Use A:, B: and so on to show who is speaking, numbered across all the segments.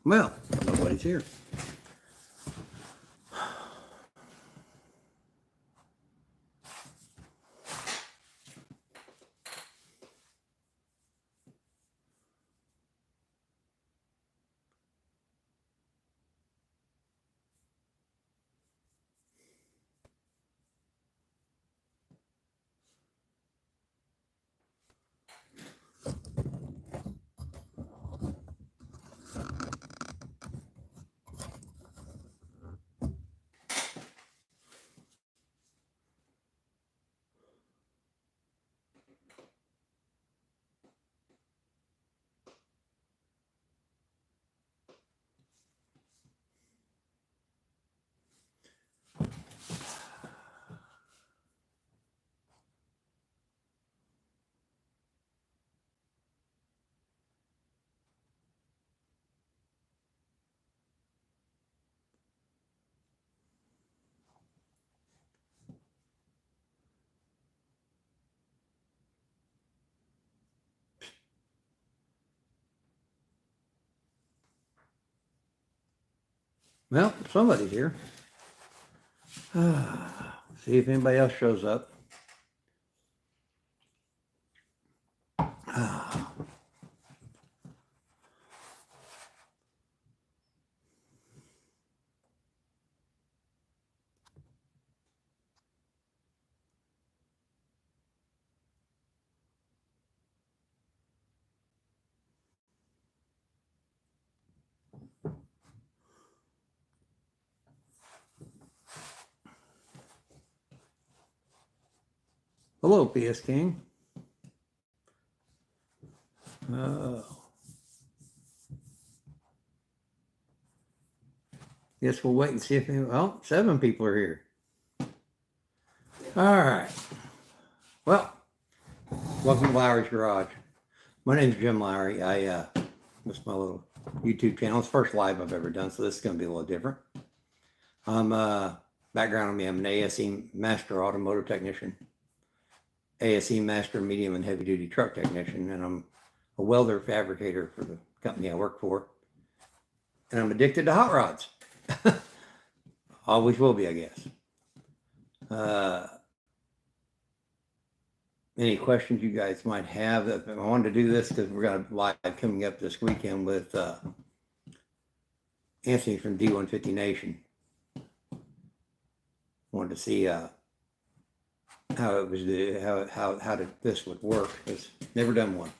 A: Well, nobody's here. Well, somebody's here. See if anybody else shows up. Hello, PS King. Guess we'll wait and see if well, 7 people are here. All right. Well, welcome to Lowery's Garage. My name's Jim Lowery. This is my little YouTube channel. It's the first live I've ever done, so this is going to be a little different. Background on me, I'm an ASE Master Automotive Technician, ASE Master Medium and Heavy Duty Truck Technician, and I'm a welder fabricator for the company I work for. And I'm addicted to hot rods. Always will be, I guess. Any questions you guys might have? I wanted to do this because we're going to live coming up this weekend with Anthony from D150 Nation. Wanted to see how it was, how this would work, because never done one.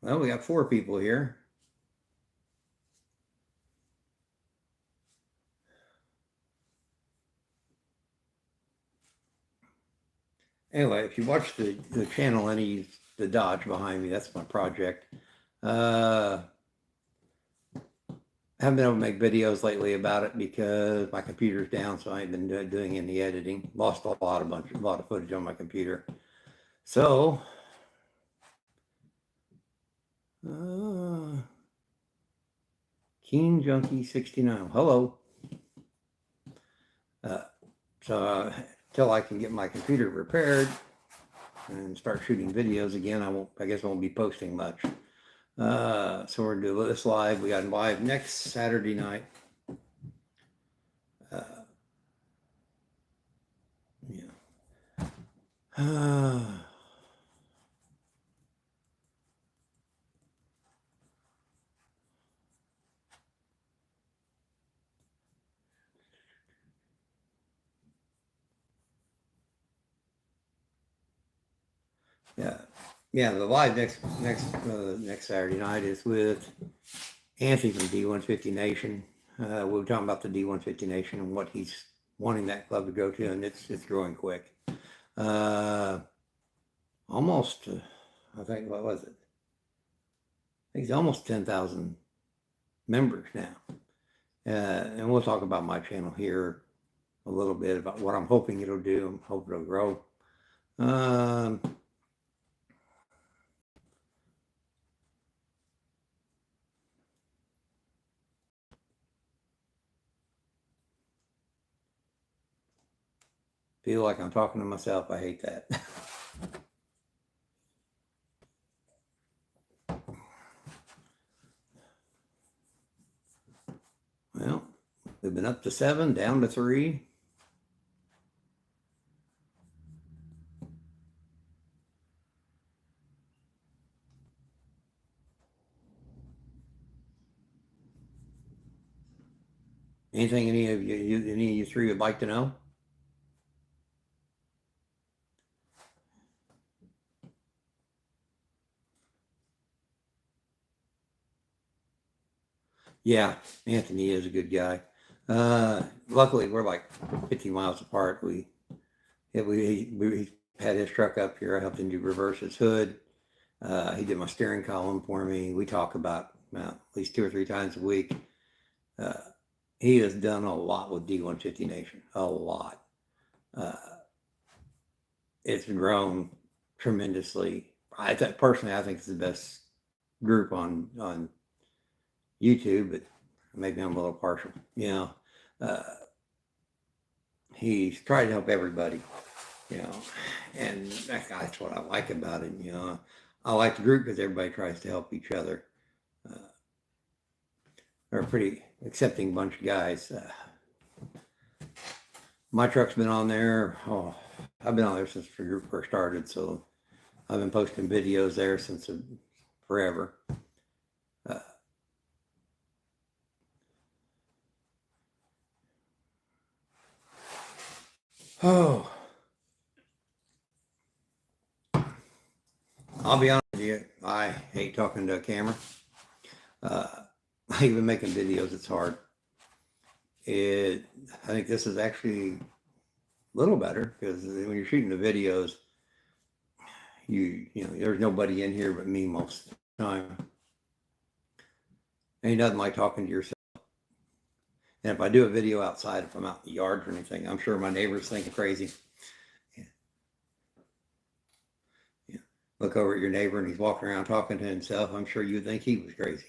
A: Well, we got 4 people here. Anyway, if you watch the channel, the Dodge behind me, that's my project. I haven't been able to make videos lately about it because my computer's down, so I ain't been doing any editing. Lost a lot of footage on my computer. So, Keen Junkie 69. Hello. Till I can get my computer repaired and start shooting videos again, I guess I won't be posting much. So we're gonna do this live. We got live next Saturday night. Yeah, the live next Saturday night is with Anthony from D150 Nation. We were talking about the D150 Nation and what he's wanting that club to go to, and it's growing quick. Almost, I think, what was it? I think it's almost 10,000 members now. And we'll talk about my channel here a little bit about what I'm hoping it'll do. I'm hoping it'll grow. Feel like I'm talking to myself. I hate that. Well, we've been up to 7, down to 3. Anything any of you three would like to know? Yeah, Anthony is a good guy. Luckily, we're like 50 miles apart. We had his truck up here. I helped him do reverse his hood. He did my steering column for me. We talk about at least 2 or 3 times a week. He has done a lot with D150 Nation, a lot. It's grown tremendously. I think it's the best group on YouTube, but maybe I'm a little partial. He's tried to help everybody, and that's what I like about it. I like the group because everybody tries to help each other. They're a pretty accepting bunch of guys. My truck's been on there. Oh, I've been on there since the group first started, so I've been posting videos there since forever. Oh, I'll be honest with you. I hate talking to a camera. Even making videos, it's hard. I think this is actually a little better because when you're shooting the videos, there's nobody in here but me most of the time. And he doesn't like talking to yourself. And if I do a video outside, if I'm out in the yard or anything, I'm sure my neighbors think I'm crazy. Yeah. Look over at your neighbor and he's walking around talking to himself. I'm sure you'd think he was crazy.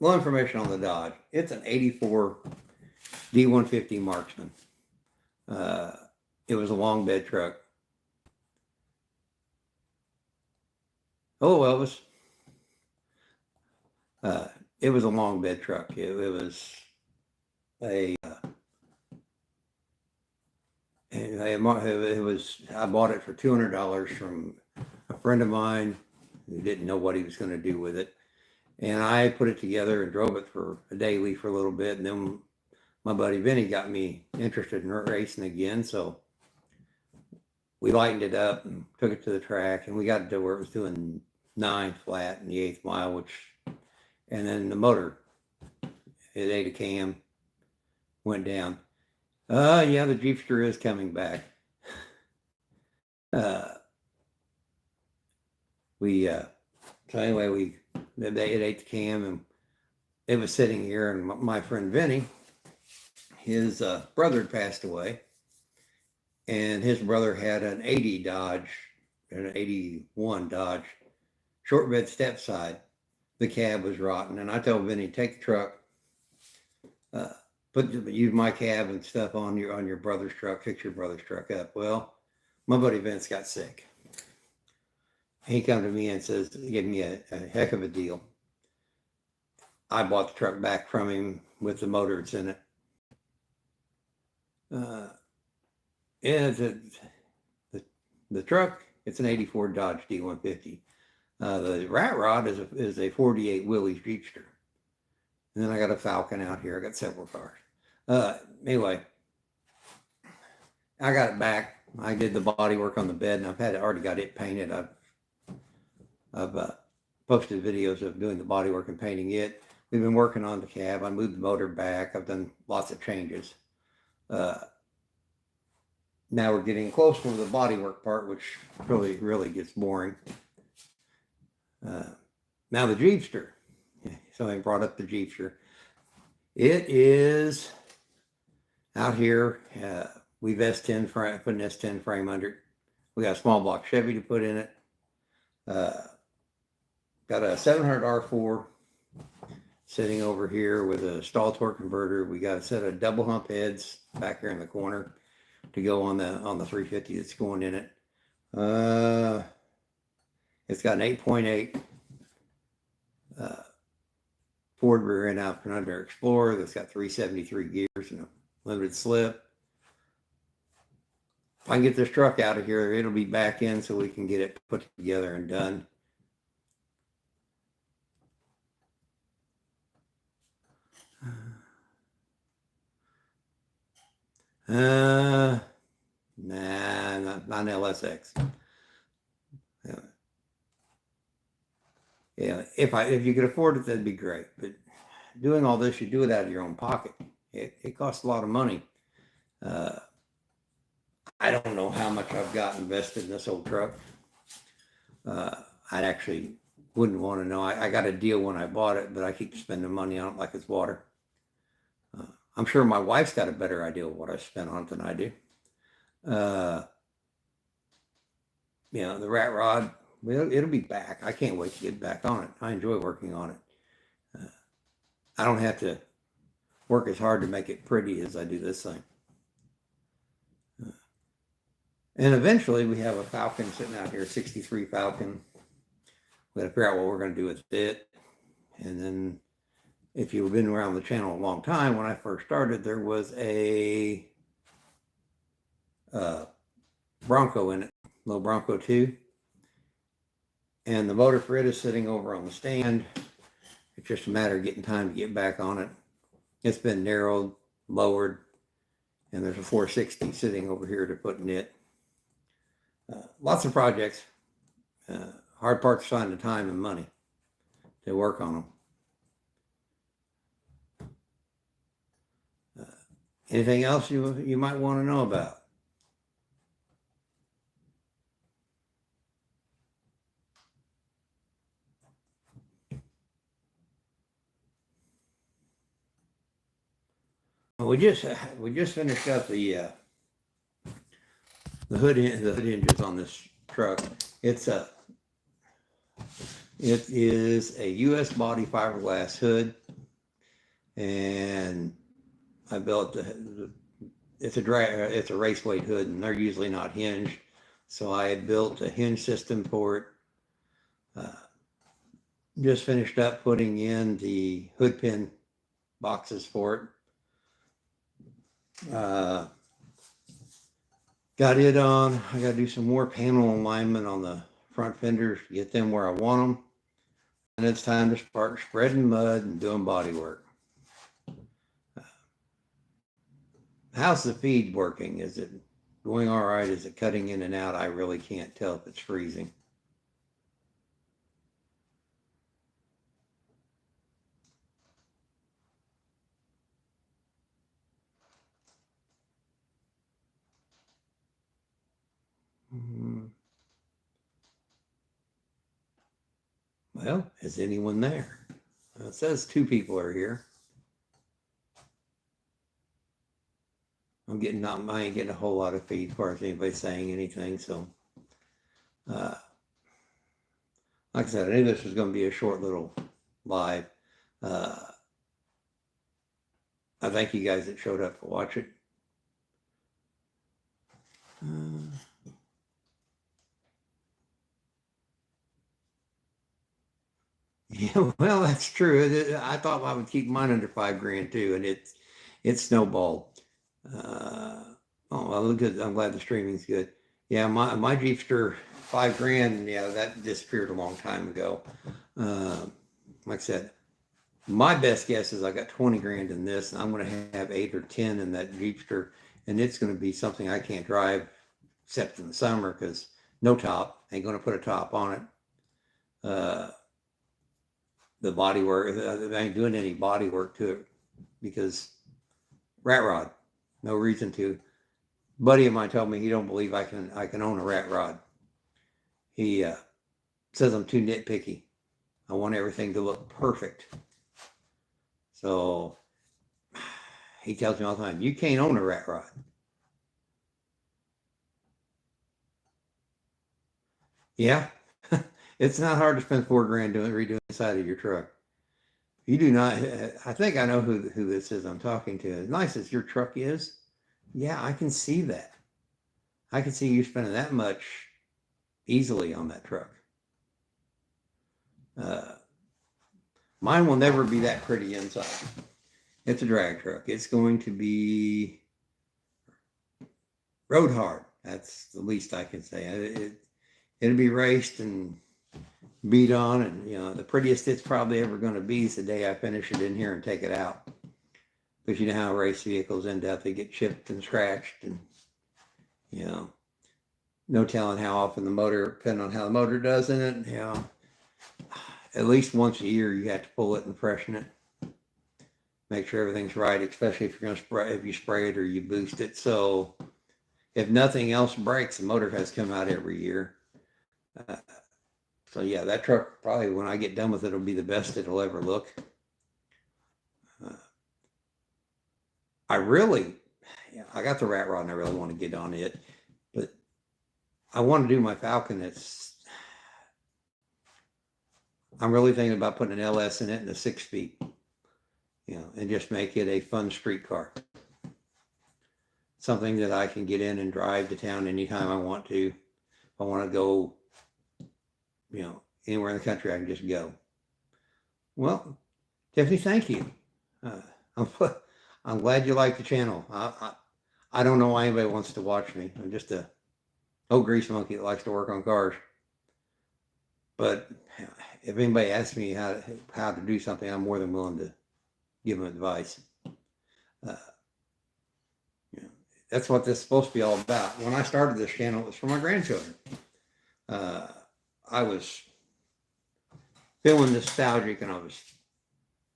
A: Little information on the Dodge. It's an 84 D150 Marksman. It was a long bed truck. Oh, Elvis. It was a long bed truck. It was a. I bought it for $200 from a friend of mine who didn't know what he was going to do with it. And I put it together and drove it for a daily for a little bit. And then my buddy Vinny got me interested in racing again. So we lightened it up and took it to the track. And we got to where it was doing 9 flat in the 8th mile, and then the motor, it ate a cam, went down. Yeah, the Jeepster is coming back. So anyway, it ate the cam, and it was sitting here, and my friend Vinny, his brother had passed away, and his brother had an 80 Dodge, an 81 Dodge, short bed step side. The cab was rotten, and I told Vinny, take the truck, use my cab and stuff on your brother's truck, fix your brother's truck up. Well, my buddy Vince got sick. He come to me and says, he gave me a heck of a deal. I bought the truck back from him with the motor that's in it. The truck, it's an 84 Dodge D150. The rat rod is a 48 Willys Jeepster. And then I got a Falcon out here. I got several cars. Anyway, I got it back. I did the body work on the bed, and already got it painted. I've posted videos of doing the body work and painting it. We've been working on the cab. I moved the motor back. I've done lots of changes. Now we're getting close to the body work part, which really, really gets boring. Now the Jeepster. Somebody brought up the Jeepster. It is Out here, we've S10 frame, put an S10 frame under it. We got a small block Chevy to put in it. Got a 700 R4 sitting over here with a stall torque converter. We got a set of double hump heads back here in the corner to go on the 350 that's going in it. It's got an 8.8 Ford rear end out from under Explorer that's got 373 gears and a limited slip. If I can get this truck out of here, it'll be back in so we can get it put together and done. Nah, not an LSX. Yeah, if you could afford it, that'd be great. But doing all this, you do it out of your own pocket. It costs a lot of money. I don't know how much I've got invested in this old truck. I actually wouldn't want to know. I got a deal when I bought it, but I keep spending money on it like it's water. I'm sure my wife's got a better idea of what I spent on it than I do. The rat rod, well, it'll be back. I can't wait to get back on it. I enjoy working on it. I don't have to work as hard to make it pretty as I do this thing. And eventually we have a Falcon sitting out here, 63 Falcon. We got to figure out what we're going to do with it. And then if you've been around the channel a long time, when I first started, there was a Bronco in it, little Bronco 2. And the motor for it is sitting over on the stand. It's just a matter of getting time to get back on it. It's been narrowed, lowered, and there's a 460 sitting over here to put in it. Lots of projects. Hard part to find the time and money to work on them. Anything else you might want to know about? We just finished up the hood hinges on this truck. It is a U.S. body fiberglass hood, and I built it's a race weight hood, and they're usually not hinged, so I had built a hinge system for it. Just finished up putting in the hood pin boxes for it. Got it on. I got to do some more panel alignment on the front fenders to get them where I want them. And it's time to start spreading mud and doing body work. How's the feed working? Is it going all right? Is it cutting in and out? I really can't tell if it's freezing. Well, is anyone there? It says 2 people are here. I ain't getting a whole lot of feed as far as anybody saying anything. So, like I said, I knew this was going to be a short little live. I thank you guys that showed up to watch it. Yeah, well, that's true. I thought I would keep mine under $5,000 too, and it's snowballed. Oh well, good. I'm glad the streaming's good. Yeah, my Jeepster $5,000. Yeah, that disappeared a long time ago. Like I said, my best guess is I got $20,000 in this, and I'm going to have 8 or 10 in that Jeepster, and it's going to be something I can't drive except in the summer because no top. Ain't going to put a top on it. The body work, I ain't doing any body work to it because rat rod, no reason to. A buddy of mine told me he don't believe I can own a rat rod. He says I'm too nitpicky. I want everything to look perfect. So he tells me all the time, you can't own a rat rod. Yeah, it's not hard to spend $4 grand redoing the side of your truck. You do not. I think I know who this is I'm talking to. As nice as your truck is, yeah, I can see that. I can see you spending that much easily on that truck. Uh, Mine will never be that pretty inside. It's a drag truck. It's going to be road hard. That's the least I can say. It'll be raced and beat on, and the prettiest it's probably ever going to be is the day I finish it in here and take it out. Because you know how race vehicles end up, they get chipped and scratched, and no telling how often the motor, depending on how the motor does in it, at least once a year you have to pull it and freshen it. Make sure everything's right, especially if you're going to spray, if you spray it or you boost it. So if nothing else breaks, the motor has come out every year. So yeah, that truck probably when I get done with it, it'll be the best it'll ever look. I got the rat rod and I really want to get on it, but I want to do my Falcon. I'm really thinking about putting an LS in it and a 6-speed, and just make it a fun street car. Something that I can get in and drive to town anytime I want to. If I want to go, anywhere in the country, I can just go. Well, Tiffany, thank you. I'm glad you like the channel. I don't know why anybody wants to watch me. I'm just a old grease monkey that likes to work on cars. But if anybody asks me how to do something, I'm more than willing to give them advice. That's what this is supposed to be all about. When I started this channel, it was for my grandchildren. I was feeling nostalgic, and I was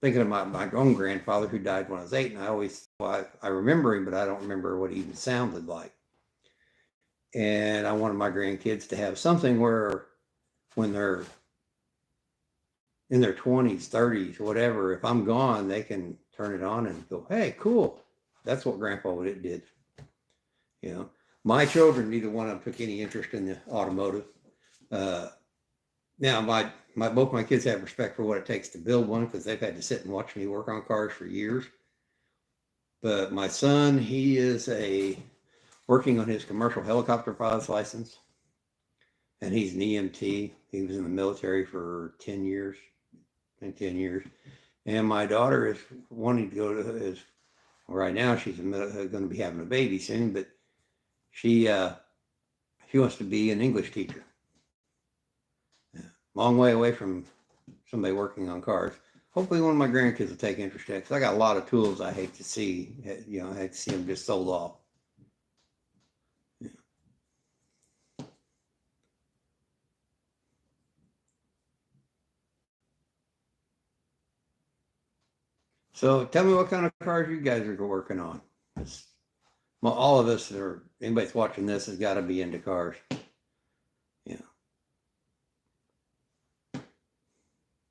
A: thinking about my own grandfather who died when I was 8, and I remember him, but I don't remember what he even sounded like. And I wanted my grandkids to have something where when they're in their 20s, 30s, whatever, if I'm gone, they can turn it on and go, hey, cool. That's what Grandpa did. My children, neither one of them took any interest in the automotive. Now, both my kids have respect for what it takes to build one because they've had to sit and watch me work on cars for years. But my son, he is working on his commercial helicopter pilot's license, and he's an EMT. He was in the military for 10 years. And my daughter is wanting to go to right now she's going to be having a baby soon, but she wants to be an English teacher. Long way away from somebody working on cars. Hopefully one of my grandkids will take interest in it, because I got a lot of tools I hate to see. I hate to see them just sold off. So tell me what kind of cars you guys are working on. All of us, or anybody that's watching this, has got to be into cars.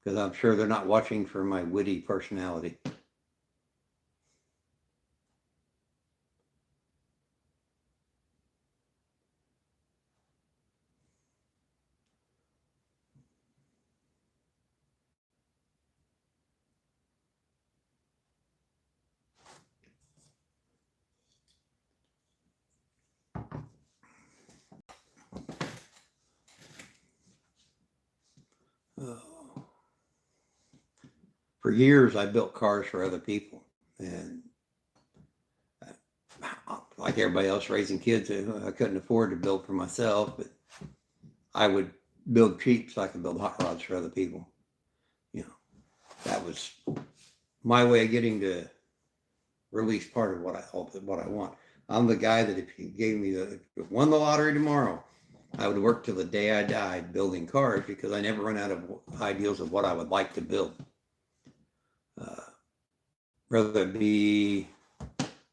A: Because I'm sure they're not watching for my witty personality. For years, I built cars for other people, and like everybody else raising kids, I couldn't afford to build for myself, but I would build cheap so I could build hot rods for other people. That was my way of getting to release part of what I want. I'm the guy that if you gave me if won the lottery tomorrow, I would work till the day I died building cars, because I never run out of ideas of what I would like to build. Whether it be,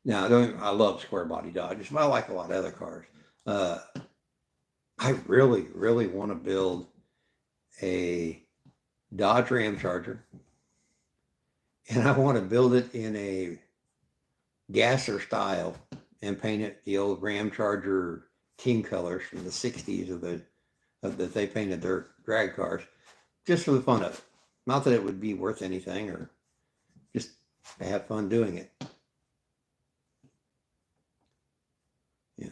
A: now I love square body Dodges, but I like a lot of other cars. I really, really want to build a Dodge Ram Charger, and I want to build it in a gasser style and paint it the old Ram Charger team colors from the 60s that they painted their drag cars, just for the fun of it. Not that it would be worth anything, or just to have fun doing it. Yeah.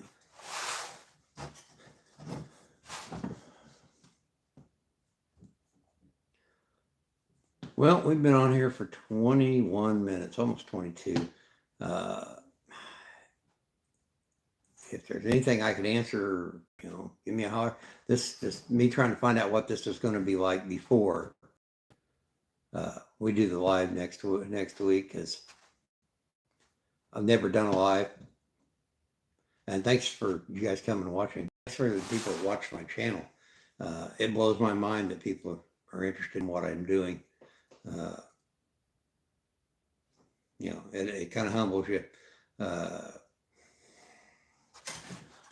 A: Well, we've been on here for 21 minutes, almost 22. If there's anything I could answer, give me a holler. This is me trying to find out what this is going to be like before we do the live next week, because I've never done a live. And thanks for you guys coming and watching. Thanks for the people that watch my channel. It blows my mind that people are interested in what I'm doing. It kind of humbles you.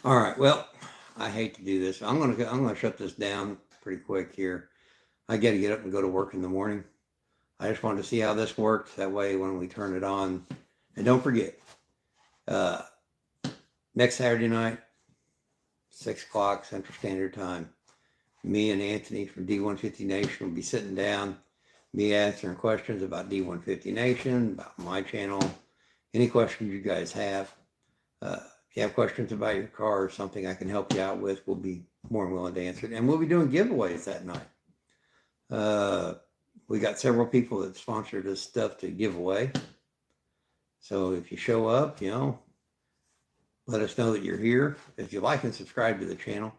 A: All right. Well, I hate to do this. I'm gonna shut this down pretty quick here. I got to get up and go to work in the morning. I just wanted to see how this works. That way, when we turn it on, and don't forget, next Saturday night, 6 o'clock Central Standard Time, me and Anthony from D150 Nation will be sitting down, me answering questions about D150 Nation, about my channel, any questions you guys have. If you have questions about your car or something I can help you out with, we'll be more than willing to answer it. And we'll be doing giveaways that night. We got several people that sponsored this stuff to give away. So if you show up, let us know that you're here. If you like and subscribe to the channel,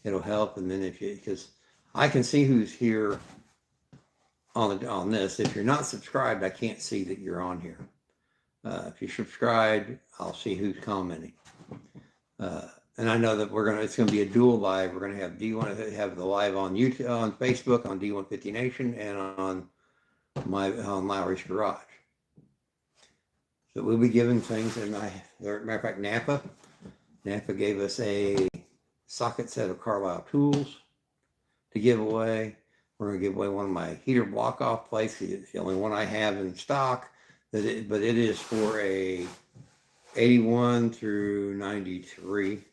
A: it'll help. And then because I can see who's here on this. If you're not subscribed, I can't see that you're on here. If you subscribe, I'll see who's commenting. And I know that it's going to be a dual live. We're going to have the live on YouTube, on Facebook, on D150 Nation, and on Lowery's Garage. So we'll be giving things. And matter of fact, Napa gave us a socket set of Carlisle tools to give away. We're going to give away one of my heater block off plates. It's the only one I have in stock. But it is for a 81 through 93.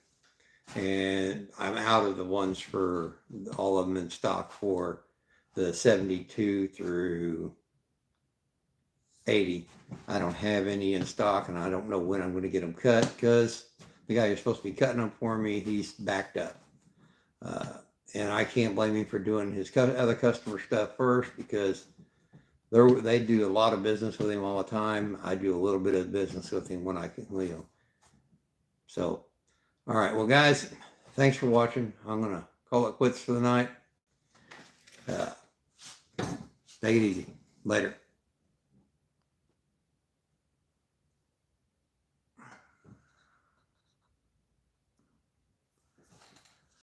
A: And I'm out of the ones for all of them in stock for the 72 through 80. I don't have any in stock, and I don't know when I'm going to get them cut, because the guy who's supposed to be cutting them for me, he's backed up. And I can't blame him for doing his other customer stuff first, because they do a lot of business with him all the time. I do a little bit of business with him when I can, So, all right. Well, guys, thanks for watching. I'm going to call it quits for the night. Take it easy. Later.